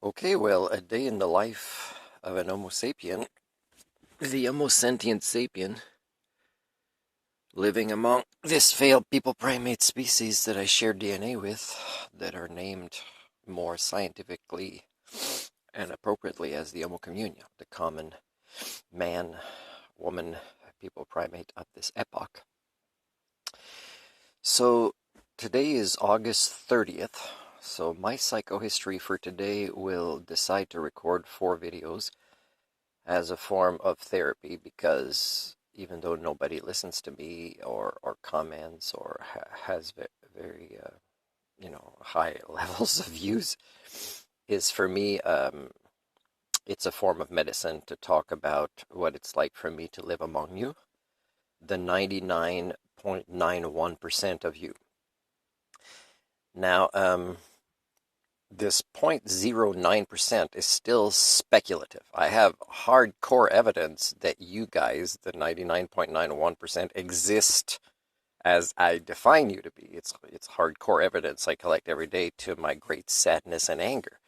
Okay, well, a day in the life of an Homo sapien, the Homo sentient sapien, living among this failed people primate species that I share DNA with, that are named more scientifically and appropriately as the Homo communia, the common man, woman, people primate of this epoch. So today is August 30th. So my psychohistory for today will decide to record 4 videos as a form of therapy, because even though nobody listens to me or comments or has very high levels of views, is for me it's a form of medicine to talk about what it's like for me to live among you, the 99.91% of you. Now, this 0.09% is still speculative. I have hardcore evidence that you guys, the 99.91%, exist as I define you to be. It's hardcore evidence I collect every day, to my great sadness and anger.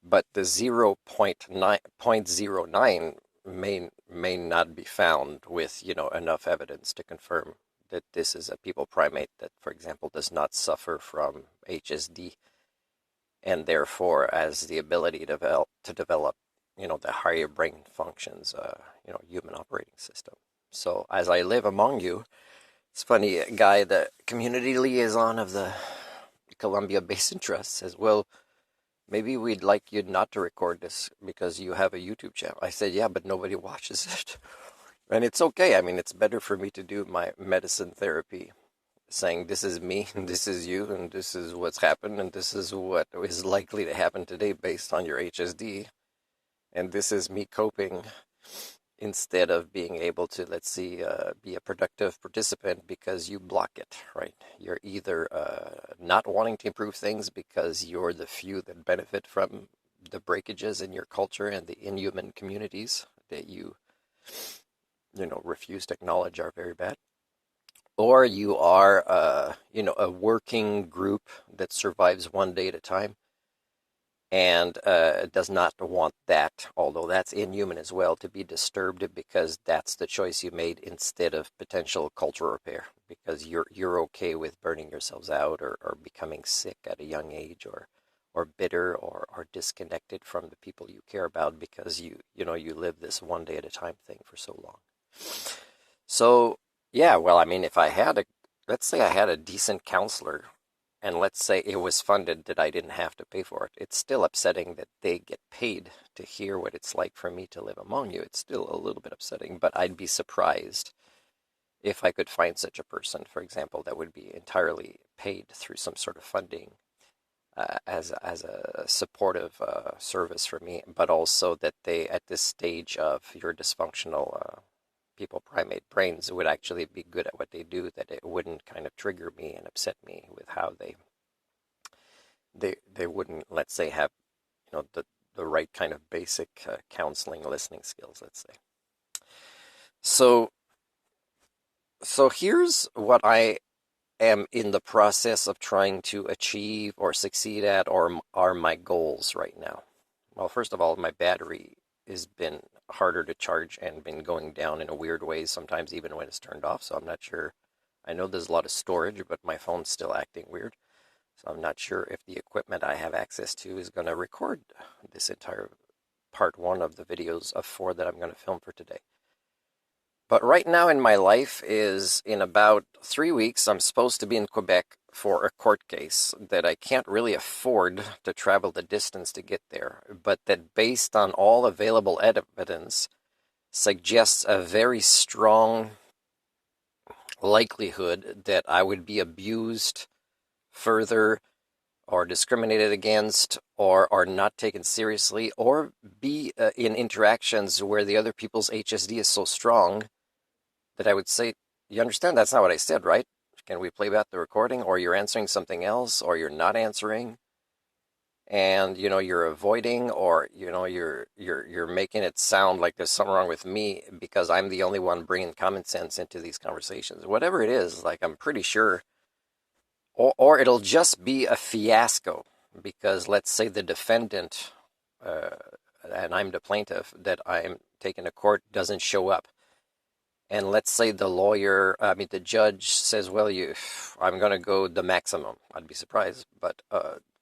But the 0.09 may not be found with enough evidence to confirm that this is a people primate that, for example, does not suffer from HSD, and therefore has the ability to develop, the higher brain functions, human operating system. So as I live among you, it's funny, a guy, the community liaison of the Columbia Basin Trust, says, well, maybe we'd like you not to record this because you have a YouTube channel. I said, yeah, but nobody watches it. And it's okay. I mean, it's better for me to do my medicine therapy, saying this is me, and this is you, and this is what's happened, and this is what is likely to happen today based on your HSD, and this is me coping, instead of being able to, let's see, be a productive participant because you block it, right? You're either not wanting to improve things because you're the few that benefit from the breakages in your culture and the inhuman communities that you refuse to acknowledge are very bad, or you are, a working group that survives one day at a time and does not want that, although that's inhuman as well, to be disturbed, because that's the choice you made instead of potential cultural repair, because you're okay with burning yourselves out, or becoming sick at a young age, or bitter, or disconnected from the people you care about, because you live this one day at a time thing for so long. So yeah, well, I mean, if let's say I had a decent counselor, and let's say it was funded, that I didn't have to pay for it, it's still upsetting that they get paid to hear what it's like for me to live among you. It's still a little bit upsetting, but I'd be surprised if I could find such a person, for example, that would be entirely paid through some sort of funding, as a supportive service for me, but also that they, at this stage of your dysfunctional people primate brains, would actually be good at what they do, that it wouldn't kind of trigger me and upset me with how they wouldn't, let's say, have the right kind of basic counseling listening skills, let's say. So here's what I am in the process of trying to achieve or succeed at, or are my goals right now. Well, first of all, my battery has been harder to charge and been going down in a weird way, sometimes even when it's turned off, so I'm not sure. I know there's a lot of storage, but my phone's still acting weird, so I'm not sure if the equipment I have access to is going to record this entire part 1 of the videos of 4 that I'm going to film for today. But right now in my life is, in about 3 weeks, I'm supposed to be in Quebec for a court case that I can't really afford to travel the distance to get there, but that, based on all available evidence, suggests a very strong likelihood that I would be abused further, or discriminated against, or not taken seriously, or be in interactions where the other people's HSD is so strong that I would say, you understand that's not what I said, right? Can we play back the recording? Or you're answering something else, or you're not answering, and you're avoiding, or you're making it sound like there's something wrong with me because I'm the only one bringing common sense into these conversations. Whatever it is, like, I'm pretty sure, or it'll just be a fiasco, because let's say the defendant and I'm the plaintiff, that I'm taking to court doesn't show up. And let's say the judge says, well, I'm going to go the maximum. I'd be surprised, but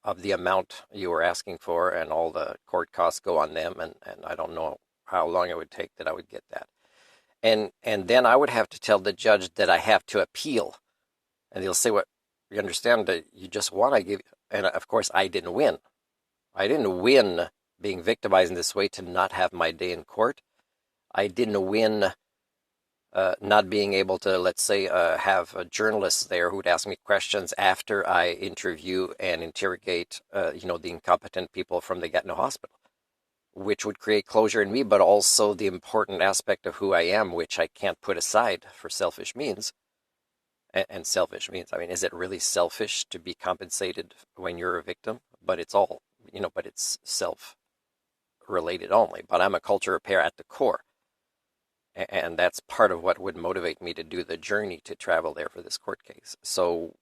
of the amount you were asking for, and all the court costs go on them, and I don't know how long it would take that I would get that. And then I would have to tell the judge that I have to appeal. And they'll say, what, you understand that you just won, I give you. And of course, I didn't win. I didn't win being victimized in this way to not have my day in court. I didn't win not being able to, let's say, have journalists there who would ask me questions after I interview and interrogate, the incompetent people from the Gatineau Hospital, which would create closure in me, but also the important aspect of who I am, which I can't put aside for selfish means. And selfish means, I mean, is it really selfish to be compensated when you're a victim? But it's all, but it's self-related only. But I'm a culture repair at the core. And that's part of what would motivate me to do the journey to travel there for this court case. So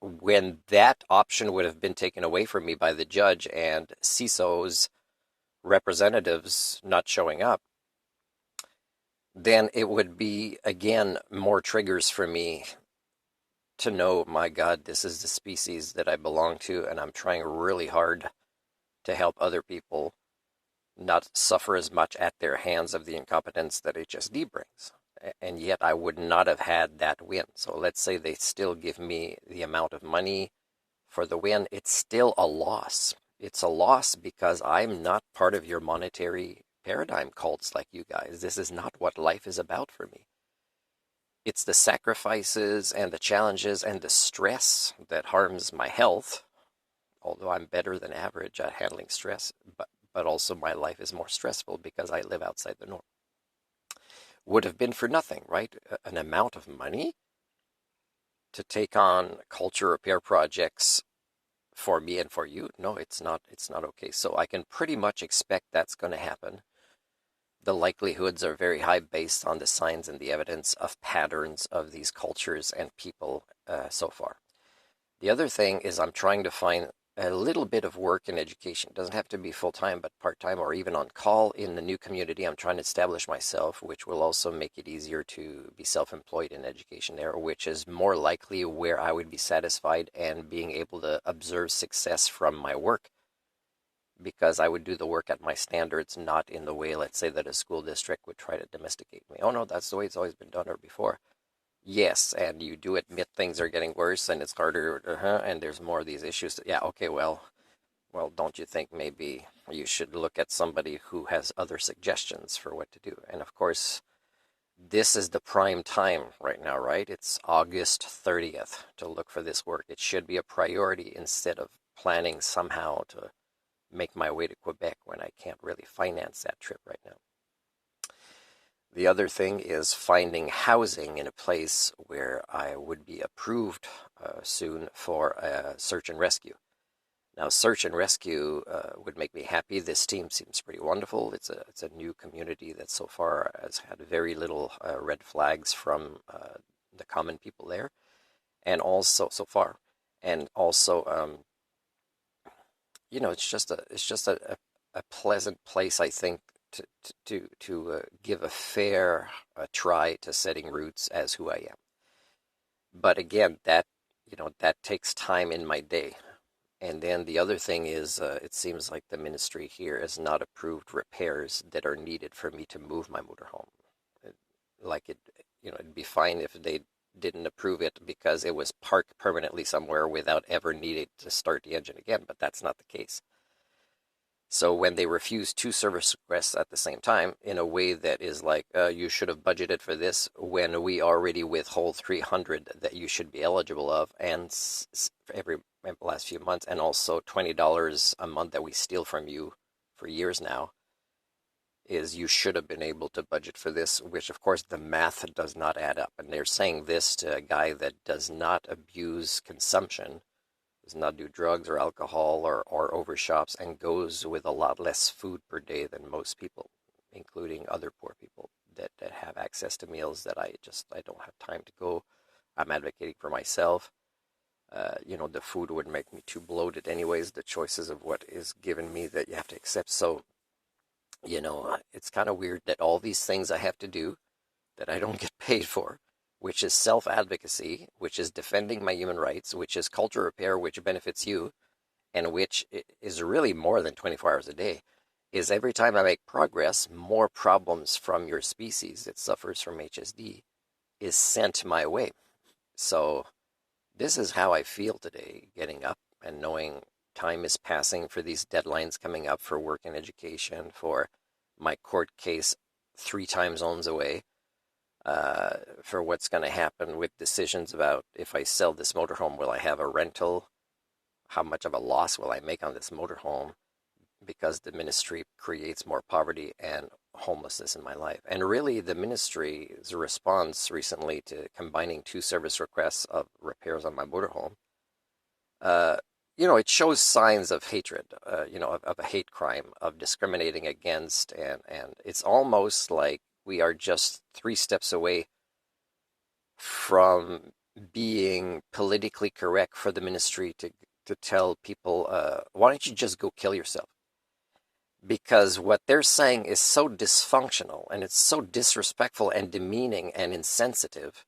when that option would have been taken away from me by the judge and CISO's representatives not showing up, then it would be, again, more triggers for me to know, my God, this is the species that I belong to, and I'm trying really hard to help other people not suffer as much at their hands of the incompetence that HSD brings. And yet I would not have had that win. So let's say they still give me the amount of money for the win. It's still a loss. It's a loss because I'm not part of your monetary paradigm cults like you guys. This is not what life is about for me. It's the sacrifices and the challenges and the stress that harms my health, although I'm better than average at handling stress, but also my life is more stressful because I live outside the norm. Would have been for nothing, right? An amount of money to take on culture repair projects for me and for you? No, it's not okay. So I can pretty much expect that's going to happen. The likelihoods are very high based on the signs and the evidence of patterns of these cultures and people so far. The other thing is I'm trying to find a little bit of work in education. It doesn't have to be full-time, but part-time or even on call in the new community. I'm trying to establish myself, which will also make it easier to be self-employed in education there, which is more likely where I would be satisfied and being able to observe success from my work, because I would do the work at my standards, not in the way, let's say, that a school district would try to domesticate me. Oh no, that's the way it's always been done or before. Yes, and you do admit things are getting worse and it's harder, and there's more of these issues. Yeah, okay, well, don't you think maybe you should look at somebody who has other suggestions for what to do? And of course, this is the prime time right now, right? It's August 30th to look for this work. It should be a priority instead of planning somehow to make my way to Quebec when I can't really finance that trip right now. The other thing is finding housing in a place where I would be approved soon for search and rescue. Now, search and rescue would make me happy. This team seems pretty wonderful. It's a new community that so far has had very little red flags from the common people there, and also so far, and also it's just a pleasant place, I think, to give a fair try to setting roots as who I am. But again, that takes time in my day. And then the other thing is, it seems like the ministry here has not approved repairs that are needed for me to move my motorhome. It'd be fine if they didn't approve it because it was parked permanently somewhere without ever needing to start the engine again, but that's not the case. So when they refuse two service requests at the same time in a way that is like, you should have budgeted for this when we already withhold 300 that you should be eligible of, and every last few months, and also $20 a month that we steal from you for years now, is you should have been able to budget for this, which of course the math does not add up. And they're saying this to a guy that does not abuse consumption, does not do drugs or alcohol or overshops, and goes with a lot less food per day than most people, including other poor people that have access to meals that I don't have time to go. I'm advocating for myself. The food would make me too bloated anyways, the choices of what is given me that you have to accept. So, it's kind of weird that all these things I have to do that I don't get paid for, which is self-advocacy, which is defending my human rights, which is culture repair, which benefits you, and which is really more than 24 hours a day, is every time I make progress, more problems from your species that suffers from HSD is sent my way. So this is how I feel today, getting up and knowing time is passing for these deadlines coming up for work and education, for my court case 3 time zones away, for what's going to happen with decisions about if I sell this motorhome, will I have a rental? How much of a loss will I make on this motorhome? Because the ministry creates more poverty and homelessness in my life. And really, the ministry's response recently to combining 2 service requests of repairs on my motorhome, it shows signs of hatred, of a hate crime, of discriminating against, and it's almost like we are just 3 steps away from being politically correct for the ministry to tell people, why don't you just go kill yourself? Because what they're saying is so dysfunctional and it's so disrespectful and demeaning and insensitive.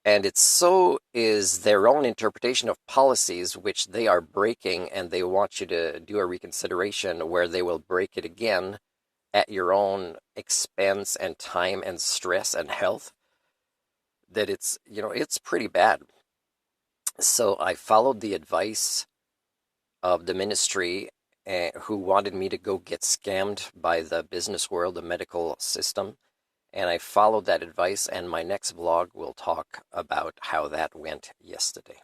And it so is their own interpretation of policies, which they are breaking, and they want you to do a reconsideration where they will break it again at your own expense and time and stress and health, that it's pretty bad. So I followed the advice of the ministry, who wanted me to go get scammed by the business world, the medical system. And I followed that advice, and my next vlog will talk about how that went yesterday.